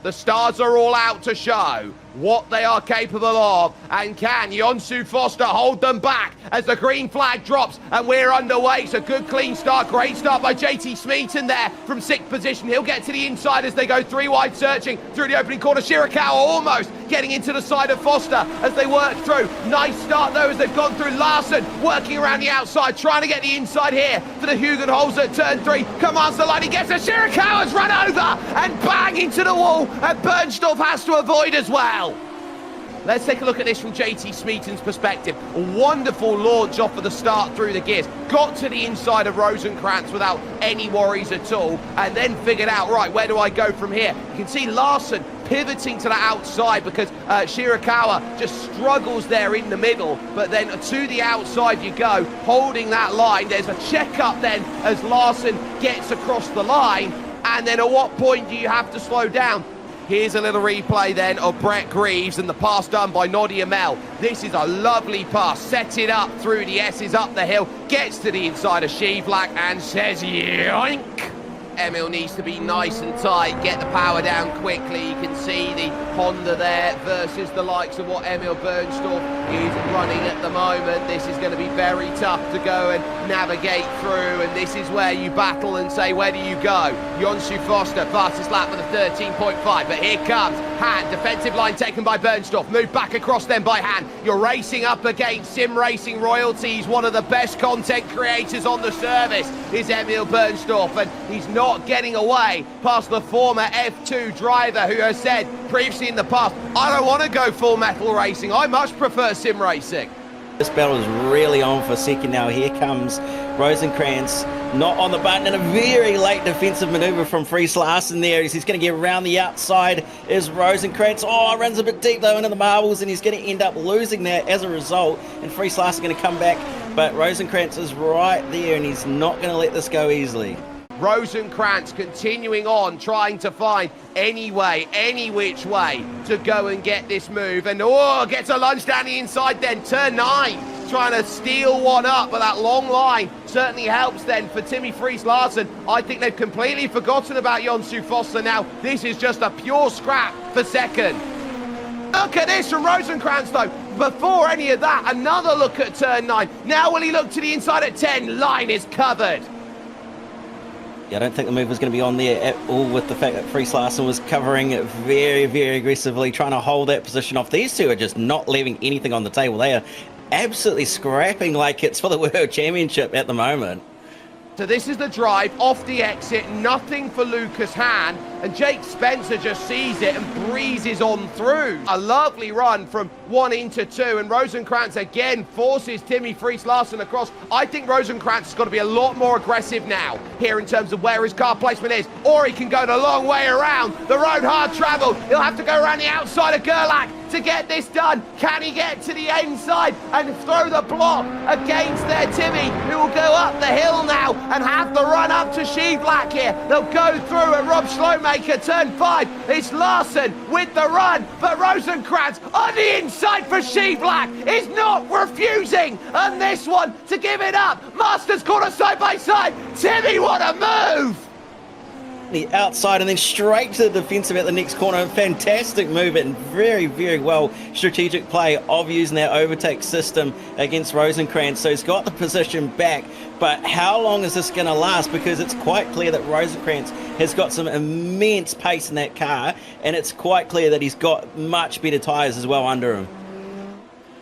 The stars are all out to show what they are capable of, and can Jonsu Foster hold them back as the green flag drops and we're underway? So good clean start, great start by JT Smeaton there from 6th position. He'll get to the inside as they go 3 wide, searching through the opening corner. Shirakawa almost getting into the side of Foster as they work through. Nice start though as they've gone through. Larson working around the outside, trying to get the inside here for the Hugenholzer at turn 3. Commands the line, he gets it. Shirakawa's run over and bang into the wall, and Bernstorff has to avoid as well. Let's take a look at this from JT Smeaton's perspective. A wonderful launch off of the start through the gears. Got to the inside of Rosenkrantz without any worries at all, and then figured out, right, where do I go from here? You can see Larson pivoting to the outside because Shirakawa just struggles there in the middle, but then to the outside you go, holding that line. There's a check-up then as Larson gets across the line, and then at what point do you have to slow down? Here's a little replay then of Brett Greaves and the pass done by Noddy Amel. This is a lovely pass, set it up through the S's up the hill, gets to the inside of Shevlak and says yoink. Emil needs to be nice and tight, get the power down quickly. You can see the Honda there versus the likes of what Emil Bernstorff is running at the moment. This is going to be very tough to go and navigate through, and this is where you battle and say, where do you go? Jonsu Foster, fastest lap with a 13.5, but here comes Han, defensive line taken by Bernstorff, moved back across then by Han. You're racing up against Sim Racing royalties. One of the best content creators on the service is Emil Bernstorff, and he's not getting away past the former F2 driver who has said previously in the past, I don't want to go full metal racing, I much prefer sim racing. This battle is really on for a second now. Here comes Rosenkrantz, not on the button, and a very late defensive maneuver from Fries Larsen there. He's going to get around the outside is Rosenkrantz. Oh, runs a bit deep though into the marbles, and he's going to end up losing that as a result, and Fries Larsen going to come back, but Rosenkrantz is right there and he's not going to let this go easily. Rosenkrantz continuing on, trying to find any way, any which way to go and get this move. And gets a lunge down the inside then, turn 9, trying to steal one up, but that long line certainly helps then for Timmy Fries Larsen. I think they've completely forgotten about Jonsu Foster now. This is just a pure scrap for second. Look at this from Rosenkrantz though. Before any of that, another look at turn 9. Now will he look to the inside at 10? Line is covered. Yeah, I don't think the move was going to be on there at all, with the fact that Fries Larsen was covering it very, very aggressively, trying to hold that position off. These two are just not leaving anything on the table. They are absolutely scrapping like it's for the World Championship at the moment. So this is the drive off the exit, nothing for Lucas Hahn, and Jake Spencer just sees it and breezes on through. A lovely run from 1 into 2, and Rosenkrantz again forces Timmy Fries Larsen across. I think Rosenkrantz has got to be a lot more aggressive now here in terms of where his car placement is, or he can go the long way around. The road hard travelled. He'll have to go around the outside of Gerlach to get this done. Can he get to the inside and throw the block against their Timmy, who will go up the hill now and have the run up to Shevlak here. They'll go through at Rob Schlowmaker, turn 5. It's Larsen with the run, but Rosenkrantz on the inside for Shevlak is not refusing on this one to give it up. Masters corner side by side. Timmy, what a move! The outside and then straight to the defensive at the next corner. Fantastic move and very, very well strategic play of using that overtake system against Rosenkrantz. So he's got the position back, but how long is this going to last? Because it's quite clear that Rosenkrantz has got some immense pace in that car, and it's quite clear that he's got much better tyres as well under him.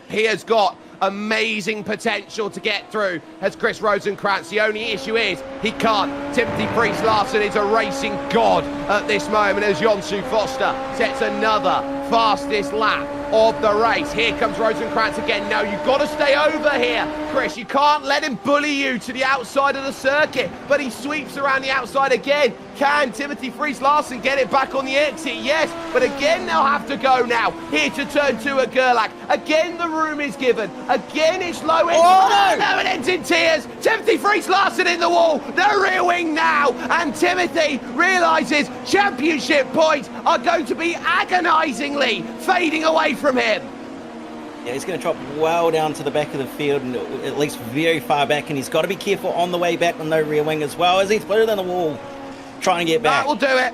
He has got amazing potential to get through as Chris Rosenkrantz. The only issue is he can't. Timothy Fries Larsen is a racing god at this moment as Jonsu Foster sets another fastest lap of the race. Here comes Rosenkrantz again. No, you've got to stay over here, Chris. You can't let him bully you to the outside of the circuit, but he sweeps around the outside again. Can Timothy Fries Larsen get it back on the exit? Yes, but again they'll have to go now. Here to turn 2 at Gerlach. Again the room is given. Again it's low end. Oh no, it ends in tears. Timothy Fries Larsen in the wall. The rear wing now. And Timothy realises championship points are going to be agonisingly fading away from him. Yeah, he's going to drop well down to the back of the field, and at least very far back, and he's got to be careful on the way back with no rear wing as well as he's put it in the wall, trying to get back. That will do it.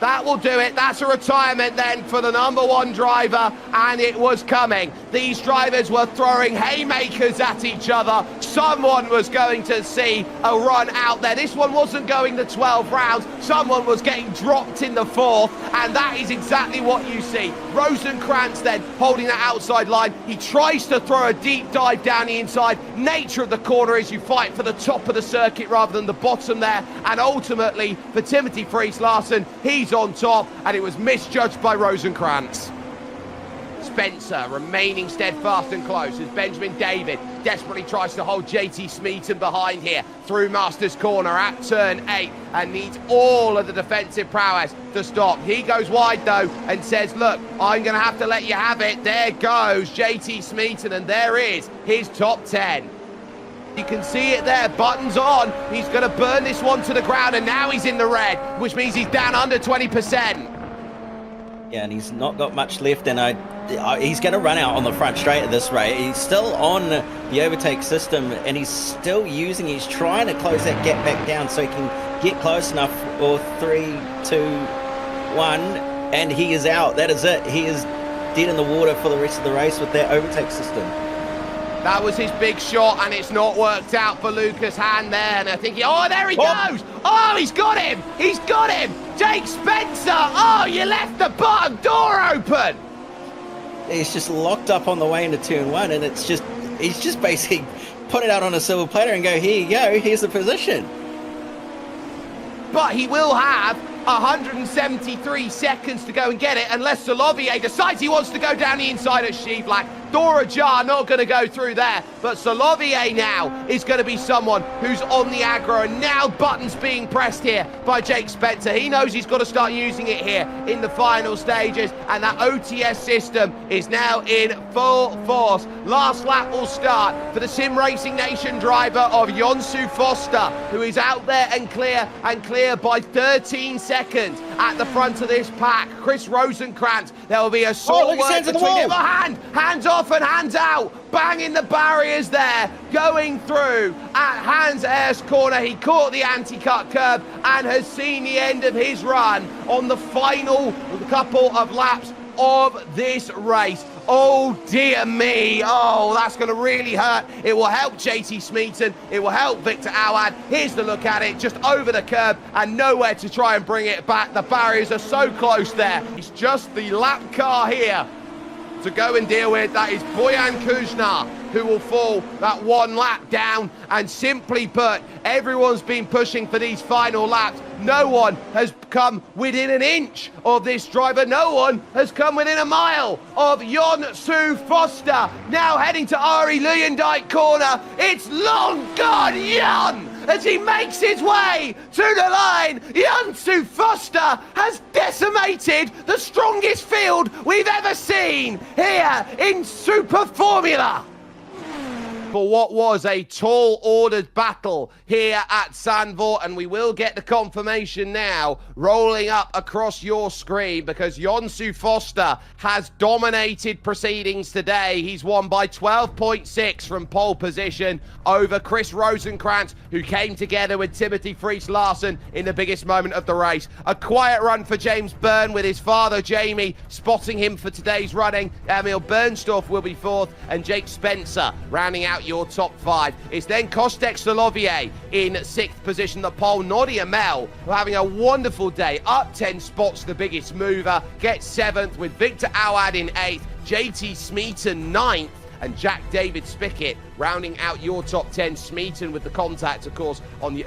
That will do it. That's a retirement then for the number one driver, and it was coming. These drivers were throwing haymakers at each other. Someone was going to see a run out there. This one wasn't going the 12 rounds. Someone was getting dropped in the fourth, and that is exactly what you see. Rosenkrantz then holding that outside line. He tries to throw a deep dive down the inside. Nature of the corner is you fight for the top of the circuit rather than the bottom there, and ultimately for Timothy Friis-Larsen, he's on top, and it was misjudged by Rosenkrantz. Spencer remaining steadfast and close as Benjamin David desperately tries to hold JT Smeaton behind here through Masters Corner at turn 8 and needs all of the defensive prowess to stop. He goes wide though and says, look, I'm going to have to let you have it. There goes JT Smeaton, and there is his top 10. You can see it there, buttons on. He's going to burn this one to the ground, and now he's in the red, which means he's down under 20%. Yeah, and he's not got much left, and he's going to run out on the front straight at this rate. He's still on the overtake system, and he's trying to close that gap back down so he can get close enough for 3, 2, 1, and he is out. That is it. He is dead in the water for the rest of the race with that overtake system. That was his big shot, and it's not worked out for Lucas Hand there. And I think there he goes. Oh, he's got him. He's got him. Jake Spencer. Oh, you left the bottom door open. He's just locked up on the way into turn 1, and he's just basically put it out on a silver platter and go, here you go, here's the position. But he will have 173 seconds to go and get it unless Solovier decides he wants to go down the inside at Shevlak. Door ajar, not going to go through there, but Solovier now is going to be someone who's on the aggro, and now buttons being pressed here by Jake Spencer. He knows he's got to start using it here in the final stages, and that OTS system is now in full force. Last lap will start for the Sim Racing Nation driver of Jonsu Foster, who is out there and clear by 13 seconds at the front of this pack. Chris Rosenkrantz, there will be a sort of work between him. Hands off and hands out, banging the barriers there, going through at Hans Eyre's corner. He caught the anti-cut curb and has seen the end of his run on the final couple of laps of this race. Oh dear me, oh that's going to really hurt. It will help JT Smeaton, it will help Victor Awad. Here's the look at it, just over the curb and nowhere to try and bring it back. The barriers are so close there. It's just the lap car here to go and deal with. That is Boyan Kuzna, who will fall that one lap down. And simply put, everyone's been pushing for these final laps. No one has come within an inch of this driver. No one has come within a mile of Jonsu Foster. Now heading to Ari Luyendijk corner. It's long gone Jon as he makes his way to the line. Jonsu Foster has decimated the strongest field we've ever seen here in Super Formula. For what was a tall-ordered battle here at Zandvoort, and we will get the confirmation now rolling up across your screen, because Jonsu Foster has dominated proceedings today. He's won by 12.6 from pole position over Chris Rosenkrantz, who came together with Timothy Friis-Larsen in the biggest moment of the race. A quiet run for James Byrne, with his father Jamie spotting him for today's running. Emil Bernstorff will be fourth, and Jake Spencer rounding out your top 5. It's then Kostek Solovier in 6th position. The pole, Nodi Amel, who are having a wonderful day, up 10 spots, the biggest mover, gets 7th, with Victor Awad in 8th, JT Smeaton 9th, and Jack David Spickett rounding out your top 10. Smeaton with the contact, of course, on the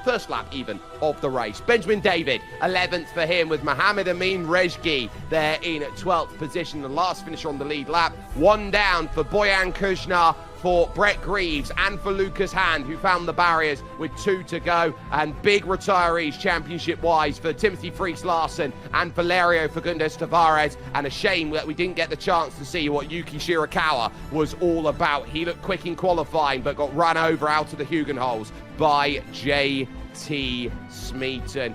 first lap even of the race. Benjamin David, 11th for him, with Mohamed Amin Rezgi there in 12th position, the last finisher on the lead lap. One down for Boyan Kuzna, for Brett Greaves, and for Lucas Hand, who found the barriers with 2 to go. And big retirees championship-wise for Timothy Friis-Larsen and Valerio Fagundes Tavares. And a shame that we didn't get the chance to see what Yuki Shirakawa was all about. He looked quick in qualifying, but got run over out of the Hugenholz by JT Smeaton.